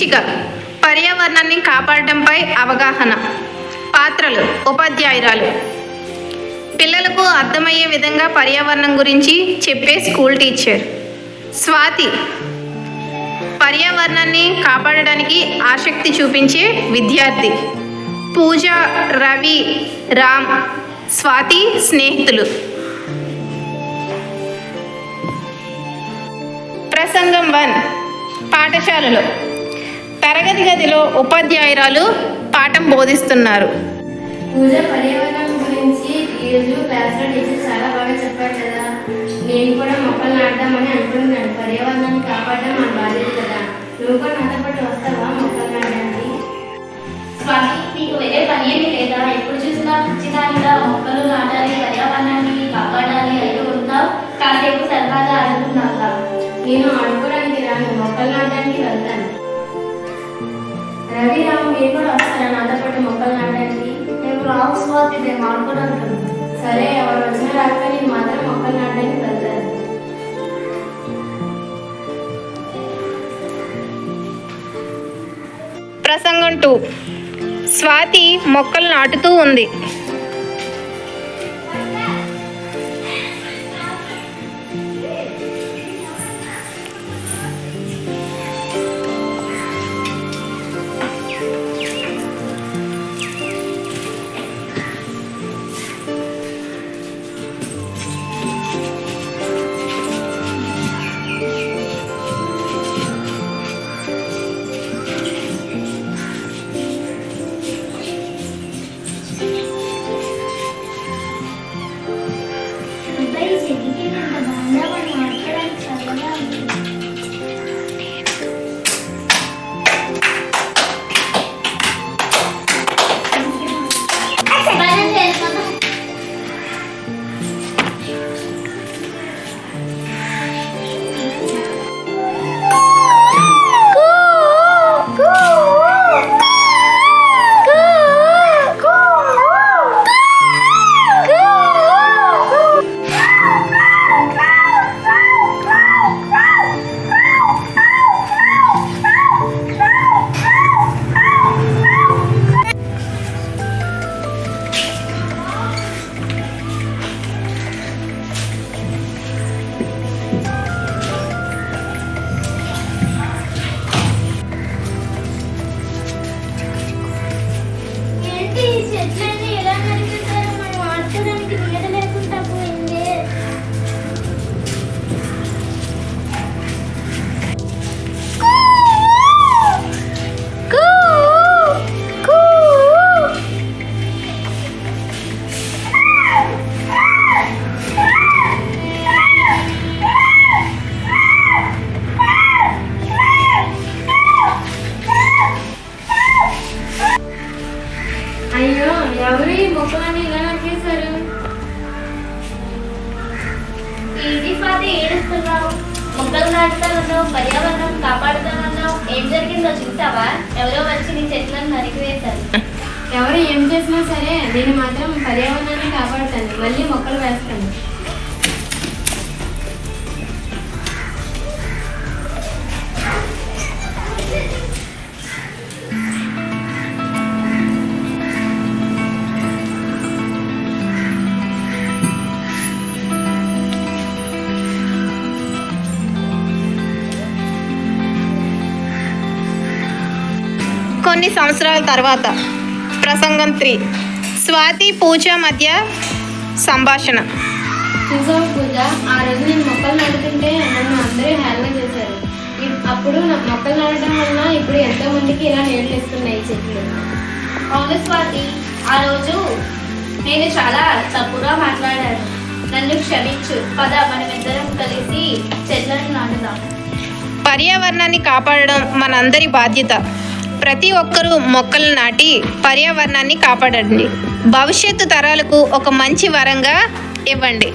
శీర్షిక పర్యావరణాన్ని కాపాడటంపై అవగాహన. పాత్రలు ఉపాధ్యాయురాలు. పిల్లలకు అర్థమయ్యే విధంగా పర్యావరణం గురించి చెప్పే స్కూల్ టీచర్. స్వాతి పర్యావరణాన్ని కాపాడడానికి ఆసక్తి చూపించే విద్యార్థి. పూజ, రవి, రామ్ స్వాతి స్నేహితులు. ప్రసంగం 1. పాఠశాలలో. తరగతి గదిలో ఉపాధ్యాయురాలు పాఠం బోధిస్తున్నారు. పూజ పర్యావరణం గురించి ఈరోజు క్లాస్లో టీచర్ చాలా బాగా చెప్పారు కదా. నేను కూడా మొక్కలు నాటుదామని అనుకుంటున్నాను. పర్యావరణాన్ని కాపాడడం మన బాధ్యత కదా. నువ్వు కూడా నాతో పాటు వస్తావా మొక్కలు నాటడానికి? స్వాతి, నీకు వేరే పని ఏమీ లేదా? ఎప్పుడు చూసినా పిచ్చిదానిగా మొక్కలు నాటాలి, పర్యావరణాన్ని కాపాడాలి అంటూ ఉంటావు. కాసేపు సరదాగా ఆడుకున్నావుగా. నేను ఆడుకోవడానికి రాను, మొక్కలు నాటడానికి వెళ్తాను. రవి, రాము మీరు కూడా వస్తారా నాతో పాటు మొక్కలు నాటడానికి? మేము రావు స్వాతి, మేము ఆడుకోవడానికి. సరే, ఎవరు వచ్చినా రాక నేను మాత్రం మొక్కలు నాటడానికి వెళ్తాను. ప్రసంగం 2. స్వాతి మొక్కలు నాటుతూ ఉంది. అయ్యో, ఎవరు ఈ మొక్కలని ఇలా నరికేశారు? ఏంటి స్వాతి ఏడుస్తున్నావు? మొక్కలు నాటుతానన్నావు, పర్యావరణం కాపాడుతానన్నావు. ఏం జరిగిందో చూసావా? ఎవరో వచ్చి నీ చెట్లను నరికివేశారు. ఎవరు ఏం చేసినా సరే నేను మాత్రం పర్యావరణాన్ని కాపాడుతాను. మళ్ళీ మొక్కలు వేస్తాను. కొన్ని సంవత్సరాల తర్వాత. ప్రసంగం 3. స్వాతి, పూజ మధ్య సంభాషణ. చూసావు పూజ, ఆ రోజు నేను మొక్కలు నాటుతుంటే నన్ను అందరూ హేళన చేశారు. అప్పుడు మొక్కలు నాటడం వల్ల ఇప్పుడు ఎంతో మందికి ఇలా నీళ్ళు ఇస్తున్నాయి చెట్లు. అవును స్వాతి, ఆ రోజు నేను చాలా తప్పుగా మాట్లాడాను. నన్ను క్షమించు. పద, మనమిద్దరం కలిసి చెట్లను నాటుదాం. పర్యావరణాన్ని కాపాడడం మనందరి బాధ్యత. ప్రతి ఒక్కరూ మొక్కలు నాటి పర్యావరణాన్ని కాపాడండి. భవిష్యత్తు తరాలకు ఒక మంచి వరంగా ఇవ్వండి.